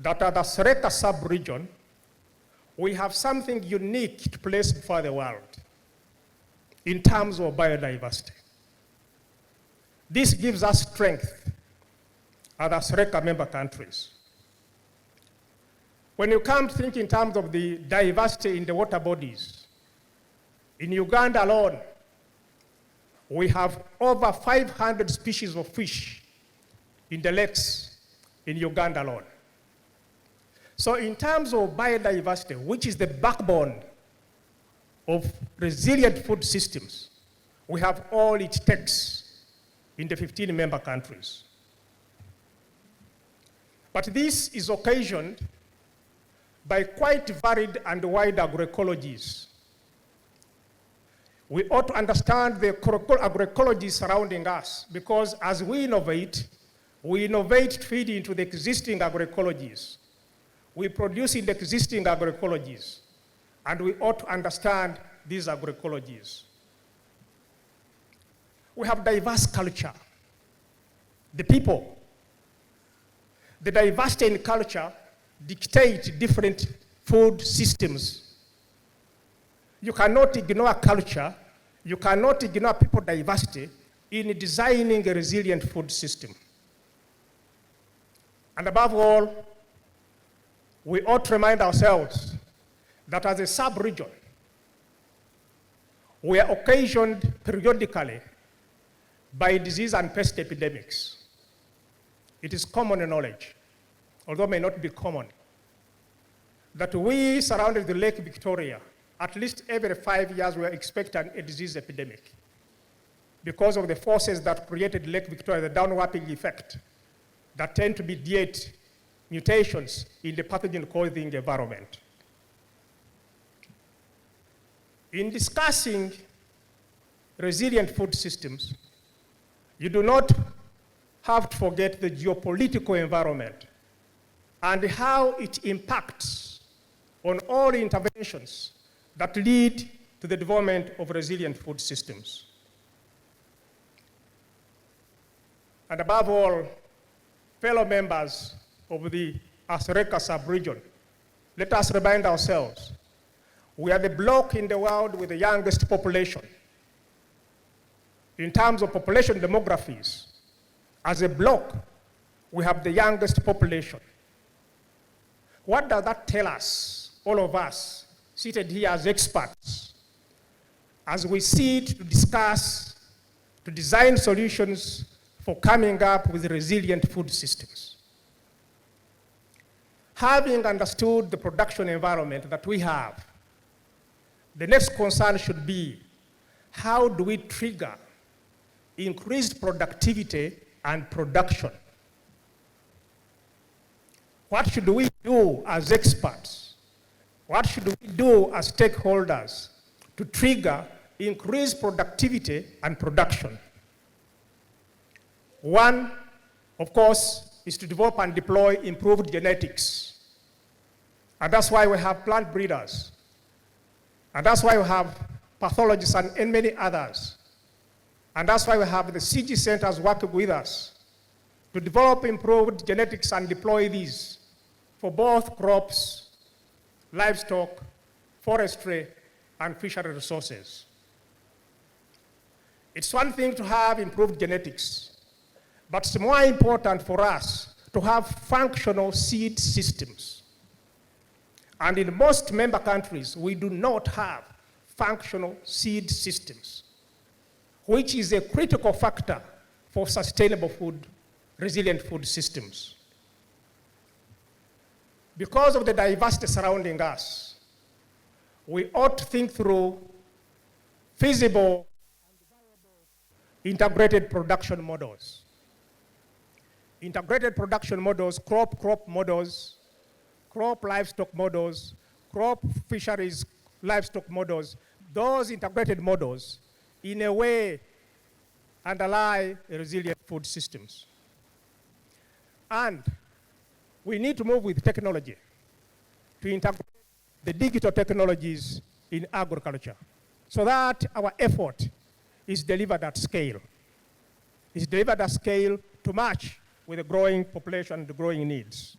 that at the Sereka sub-region, we have something unique to place before the world in terms of biodiversity. This gives us strength as the Sereka member countries. When you come to think in terms of the diversity in the water bodies, in Uganda alone, we have over 500 species of fish in the lakes in Uganda alone. So in terms of biodiversity, which is the backbone of resilient food systems, we have all it takes in the 15 member countries. But this is occasioned by quite varied and wide agroecologies. We ought to understand the agroecology surrounding us, because as we innovate to feed into the existing agroecologies. We produce in the existing agroecologies, and we ought to understand these agroecologies. We have diverse culture. The people, the diversity in culture dictate different food systems. You cannot ignore culture, you cannot ignore people diversity in designing a resilient food system. And above all, we ought to remind ourselves that as a sub-region, we are occasioned periodically by disease and pest epidemics. It is common knowledge, although may not be common, that we surrounded the Lake Victoria, at least every 5 years we are expecting a disease epidemic because of the forces that created Lake Victoria, the downwarping effect that tend to mediate mutations in the pathogen-causing environment. In discussing resilient food systems, you do not have to forget the geopolitical environment and how it impacts on all interventions that lead to the development of resilient food systems. And above all, fellow members of the Sereka sub-region, let us remind ourselves, we are the bloc in the world with the youngest population. In terms of population demographies, as a bloc, we have the youngest population. What does that tell us, all of us, seated here as experts, as we sit to discuss, to design solutions for coming up with resilient food systems? Having understood the production environment that we have, the next concern should be, how do we trigger increased productivity and production? What should we do as experts? What should we do as stakeholders to trigger increased productivity and production? One, of course, is to develop and deploy improved genetics. And that's why we have plant breeders. And that's why we have pathologists and many others. And that's why we have the CG centers working with us to develop improved genetics and deploy these for both crops, livestock, forestry, and fishery resources. It's one thing to have improved genetics, but it's more important for us to have functional seed systems. And in most member countries, we do not have functional seed systems, which is a critical factor for sustainable food, resilient food systems. Because of the diversity surrounding us, we ought to think through feasible and viable integrated production models. Integrated production models, crop models, crop livestock models, crop fisheries livestock models, those integrated models in a way underlie resilient food systems. And we need to move with technology to integrate the digital technologies in agriculture so that our effort is delivered at scale. Is delivered at scale to match with the growing population and the growing needs.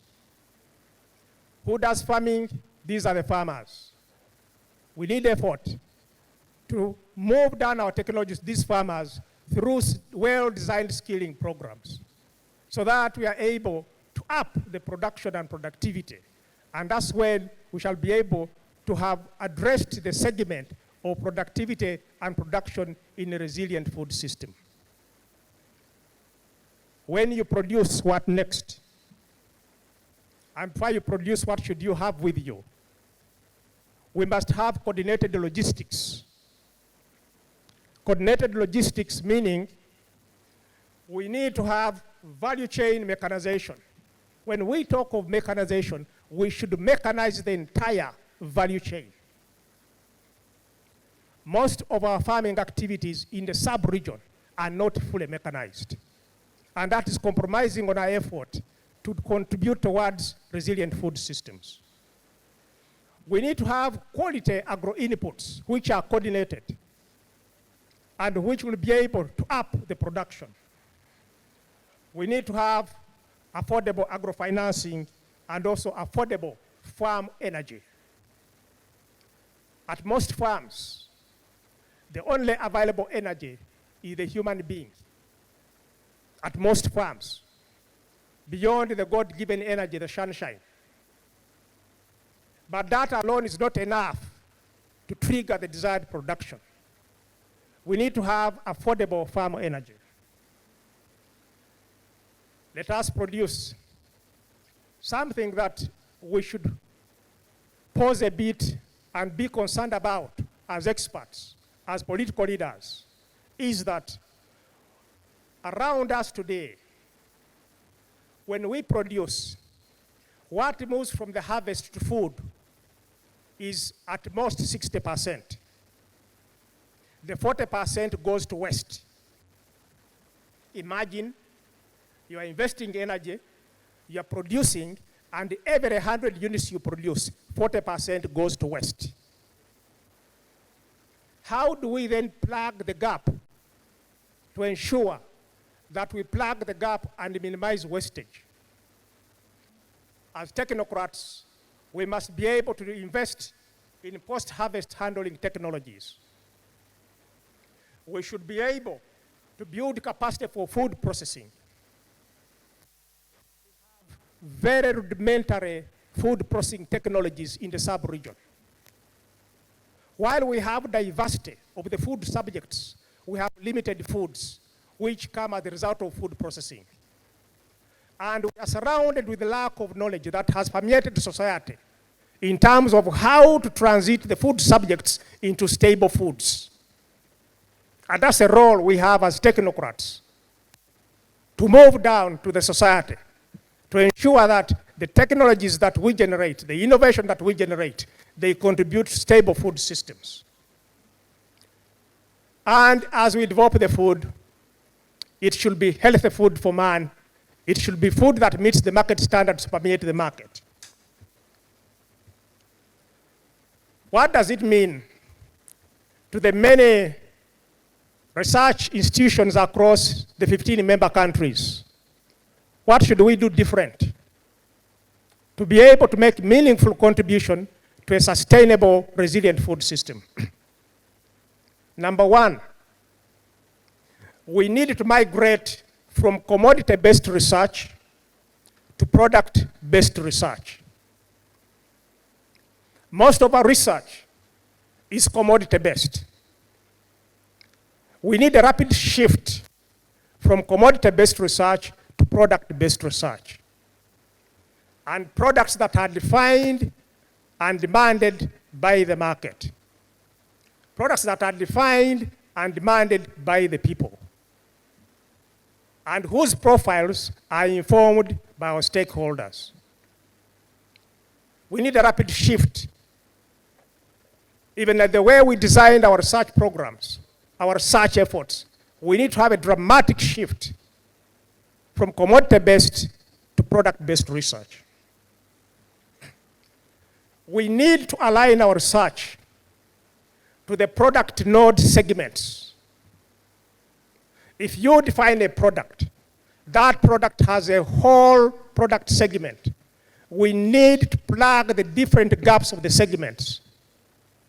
Who does farming? These are the farmers. We need effort to move down our technologies, these farmers, through well-designed skilling programs so that we are able to up the production and productivity. And that's when we shall be able to have addressed the segment of productivity and production in a resilient food system. When you produce, what next? And before you produce, what should you have with you? We must have coordinated logistics. Coordinated logistics meaning we need to have value chain mechanization. When we talk of mechanization, we should mechanize the entire value chain. Most of our farming activities in the sub-region are not fully mechanized. And that is compromising on our effort to contribute towards resilient food systems. We need to have quality agro-inputs which are coordinated and which will be able to up the production. We need to have affordable agrofinancing and also affordable farm energy. At most farms, the only available energy is the human being. At most farms, beyond the God-given energy, the sunshine. But that alone is not enough to trigger the desired production. We need to have affordable farm energy. Let us produce something that we should pause a bit and be concerned about as experts, as political leaders, is that around us today, when we produce, what moves from the harvest to food is at most 60%. The 40% goes to waste. Imagine you are investing energy, you are producing, and every 100 units you produce, 40% goes to waste. How do we then plug the gap to ensure that we plug the gap and minimize wastage? As technocrats, we must be able to invest in post-harvest handling technologies. We should be able to build capacity for food processing. Very rudimentary food processing technologies in the sub-region. While we have diversity of the food subjects, we have limited foods which come as a result of food processing. And we are surrounded with the lack of knowledge that has permeated society in terms of how to transit the food subjects into stable foods. And that's a role we have as technocrats, to move down to the society, to ensure that the technologies that we generate, the innovation that we generate, they contribute to stable food systems. And as we develop the food, it should be healthy food for man. It should be food that meets the market standards to permeate the market. What does it mean to the many research institutions across the 15 member countries? What should we do different to be able to make meaningful contribution to a sustainable, resilient food system? Number one, we need to migrate from commodity-based research to product-based research. Most of our research is commodity-based. We need a rapid shift from commodity-based research to product-based research. And products that are defined and demanded by the market. Products that are defined and demanded by the people, and whose profiles are informed by our stakeholders. We need a rapid shift. Even at the way we designed our research programs, our research efforts, we need to have a dramatic shift from commodity-based to product-based research. We need to align our research to the product node segments. If you define a product, that product has a whole product segment we need to plug the different gaps of the segments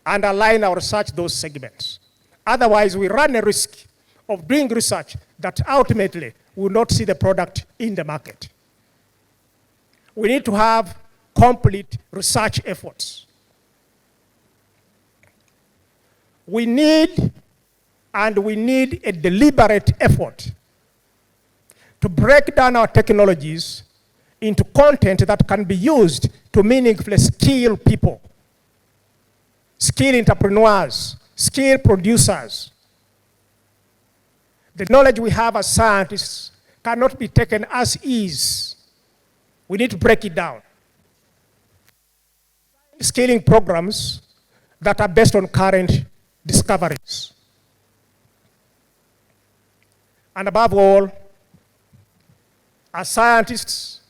and align our research those segments. Otherwise, we run a risk of doing research that ultimately will not see the product in the market. We need to have complete research efforts. We need a deliberate effort to break down our technologies into content that can be used to meaningfully skill people, skill entrepreneurs, skill producers. The knowledge we have as scientists cannot be taken as is. We need to break it down. Scaling programs that are based on current discoveries. And above all, as scientists,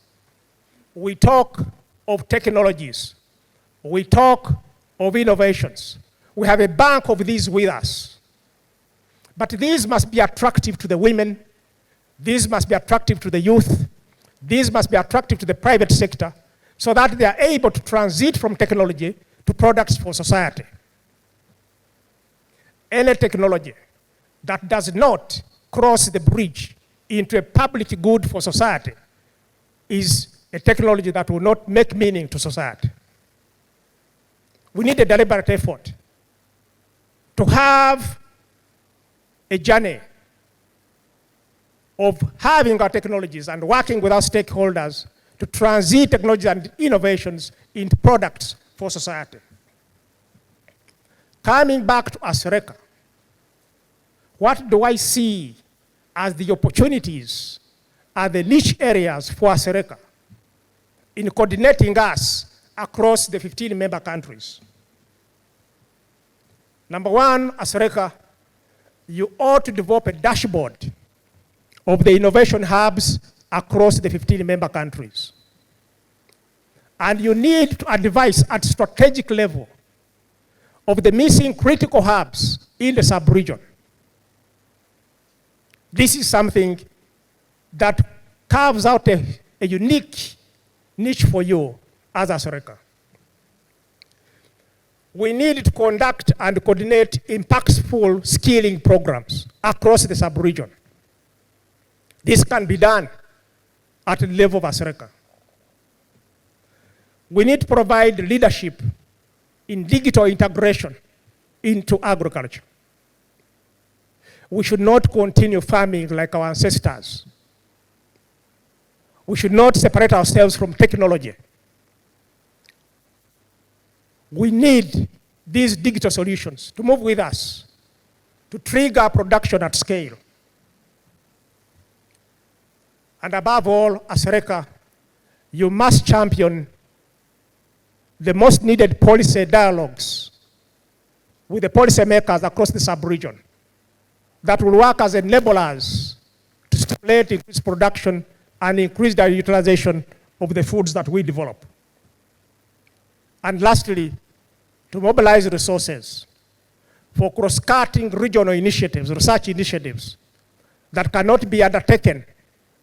we talk of technologies. We talk of innovations. We have a bank of these with us. But these must be attractive to the women. These must be attractive to the youth. These must be attractive to the private sector so that they are able to transit from technology to products for society. Any technology that does not cross the bridge into a public good for society is a technology that will not make meaning to society. We need a deliberate effort to have a journey of having our technologies and working with our stakeholders to transit technologies and innovations into products for society. Coming back to ASRECA, what do I see as the opportunities, as the niche areas for ASRECA in coordinating us across the 15 member countries? Number one, ASRECA, you ought to develop a dashboard of the innovation hubs across the 15 member countries. And you need to advise at strategic level of the missing critical hubs in the sub-region. This is something that carves out a unique niche for you as ASRECA. We need to conduct and coordinate impactful skilling programs across the sub-region. This can be done at the level of ASRECA. We need to provide leadership in digital integration into agriculture. We should not continue farming like our ancestors. We should not separate ourselves from technology. We need these digital solutions to move with us, to trigger production at scale. And above all, ASRECA, you must champion the most needed policy dialogues with the policymakers across the sub-region that will work as enablers to stimulate increased production and increase the utilization of the foods that we develop. And lastly, to mobilize resources for cross-cutting regional initiatives, research initiatives that cannot be undertaken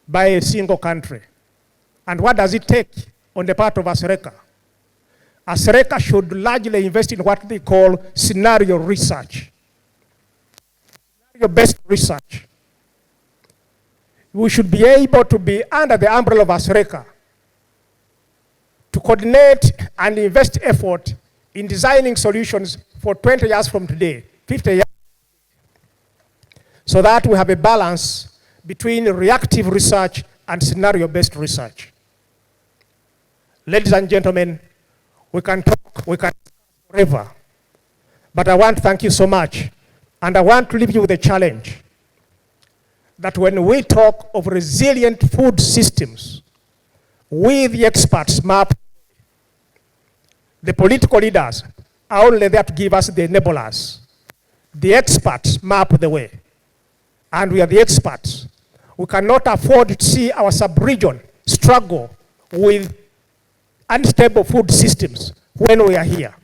by a single country. And what does it take on the part of ASRECA? ASRECA should largely invest in what they call scenario research. Scenario-based research. We should be able to be under the umbrella of ASRECA to coordinate and invest effort in designing solutions for 20 years from today, 50 years, so that we have a balance between reactive research and scenario-based research. Ladies and gentlemen, we can talk, we can forever, but I want to thank you so much, and I want to leave you with a challenge that when we talk of resilient food systems, we the experts map. The political leaders are only there to give us the enablers. The experts map the way. And we are the experts. We cannot afford to see our sub-region struggle with unstable food systems when we are here.